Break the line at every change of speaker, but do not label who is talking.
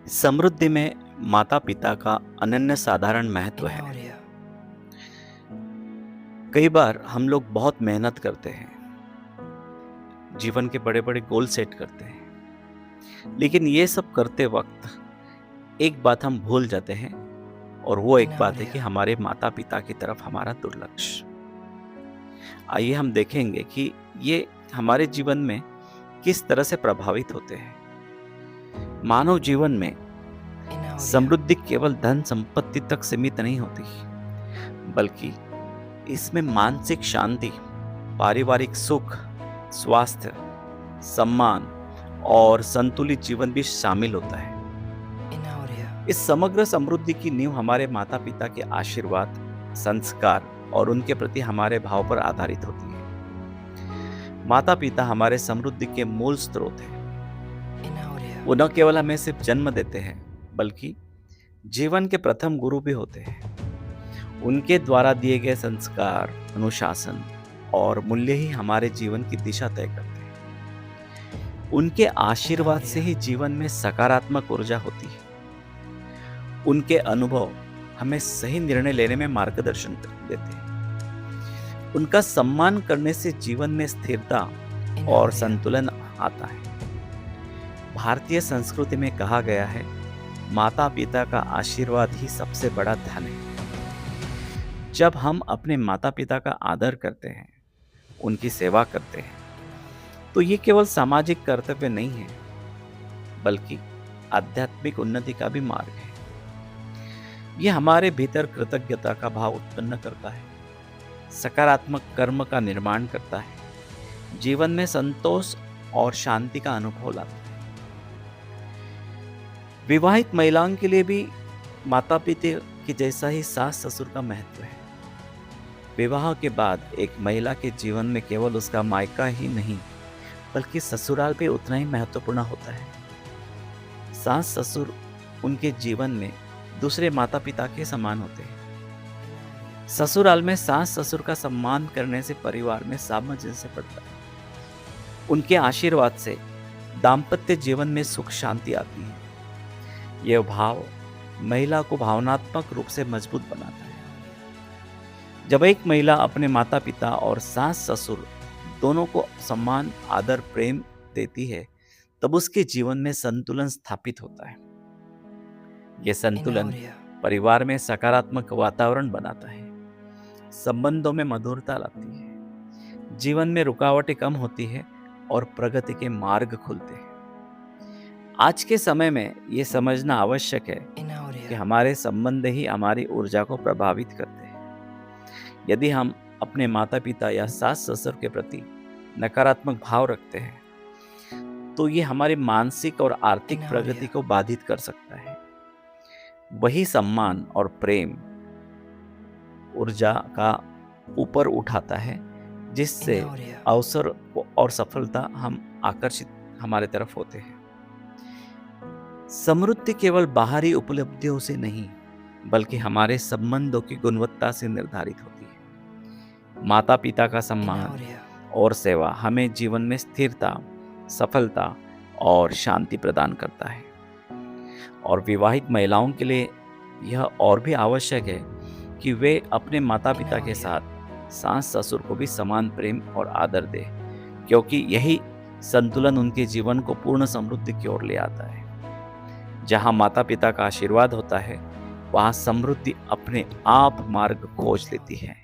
समृद्धि में माता पिता का अनन्य साधारण महत्व है। कई बार हम लोग बहुत मेहनत करते हैं, जीवन के बड़े बड़े गोल सेट करते हैं, लेकिन ये सब करते वक्त एक बात हम भूल जाते हैं और वो एक बात है कि हमारे माता पिता की तरफ हमारा दुर्लक्ष्य। आइए हम देखेंगे कि ये हमारे जीवन में किस तरह से प्रभावित होते हैं। मानव जीवन में समृद्धि केवल धन संपत्ति तक सीमित नहीं होती, बल्कि इसमें मानसिक शांति, पारिवारिक सुख, स्वास्थ्य, सम्मान और संतुलित जीवन भी शामिल होता है। इस समग्र समृद्धि की नींव हमारे माता पिता के आशीर्वाद, संस्कार और उनके प्रति हमारे भाव पर आधारित होती है। माता पिता हमारे समृद्धि के मूल स्रोत हैं। वो न केवल हमें सिर्फ जन्म देते हैं, बल्कि जीवन के प्रथम गुरु भी होते हैं। उनके द्वारा दिए गए संस्कार, अनुशासन और मूल्य ही हमारे जीवन की दिशा तय करते हैं। उनके आशीर्वाद से ही जीवन में सकारात्मक ऊर्जा होती है। उनके अनुभव हमें सही निर्णय लेने में मार्गदर्शन देते हैं। उनका सम्मान करने से जीवन में स्थिरता और संतुलन आता है। भारतीय संस्कृति में कहा गया है, माता पिता का आशीर्वाद ही सबसे बड़ा धन है। जब हम अपने माता पिता का आदर करते हैं, उनकी सेवा करते हैं, तो ये केवल सामाजिक कर्तव्य नहीं है, बल्कि आध्यात्मिक उन्नति का भी मार्ग है। ये हमारे भीतर कृतज्ञता का भाव उत्पन्न करता है, सकारात्मक कर्म का निर्माण करता है, जीवन में संतोष और शांति का अनुभव लाता है। विवाहित महिलाओं के लिए भी माता पिता की जैसा ही सास ससुर का महत्व है। विवाह के बाद एक महिला के जीवन में केवल उसका मायका ही नहीं, बल्कि ससुराल भी उतना ही महत्वपूर्ण होता है। सास ससुर उनके जीवन में दूसरे माता पिता के समान होते हैं। ससुराल में सास ससुर का सम्मान करने से परिवार में सामंजस्य बढ़ता है। उनके आशीर्वाद से दाम्पत्य जीवन में सुख शांति आती है। यह भाव महिला को भावनात्मक रूप से मजबूत बनाता है। जब एक महिला अपने माता पिता और सास ससुर दोनों को सम्मान, आदर, प्रेम देती है, तब उसके जीवन में संतुलन स्थापित होता है। यह संतुलन परिवार में सकारात्मक वातावरण बनाता है, संबंधों में मधुरता लाती है, जीवन में रुकावटें कम होती है और प्रगति के मार्ग खुलते हैं। आज के समय में ये समझना आवश्यक है कि हमारे संबंध ही हमारी ऊर्जा को प्रभावित करते हैं। यदि हम अपने माता पिता या सास ससुर के प्रति नकारात्मक भाव रखते हैं, तो ये हमारी मानसिक और आर्थिक प्रगति को बाधित कर सकता है। वही सम्मान और प्रेम ऊर्जा का ऊपर उठाता है, जिससे अवसर और सफलता हम आकर्षित हमारे तरफ होते हैं। समृद्धि केवल बाहरी उपलब्धियों से नहीं, बल्कि हमारे संबंधों की गुणवत्ता से निर्धारित होती है। माता पिता का सम्मान और सेवा हमें जीवन में स्थिरता, सफलता और शांति प्रदान करता है। और विवाहित महिलाओं के लिए यह और भी आवश्यक है कि वे अपने माता पिता के साथ सास ससुर को भी समान प्रेम और आदर दें, क्योंकि यही संतुलन उनके जीवन को पूर्ण समृद्धि की ओर ले आता है। जहाँ माता पिता का आशीर्वाद होता है, वहाँ समृद्धि अपने आप मार्ग खोज लेती है।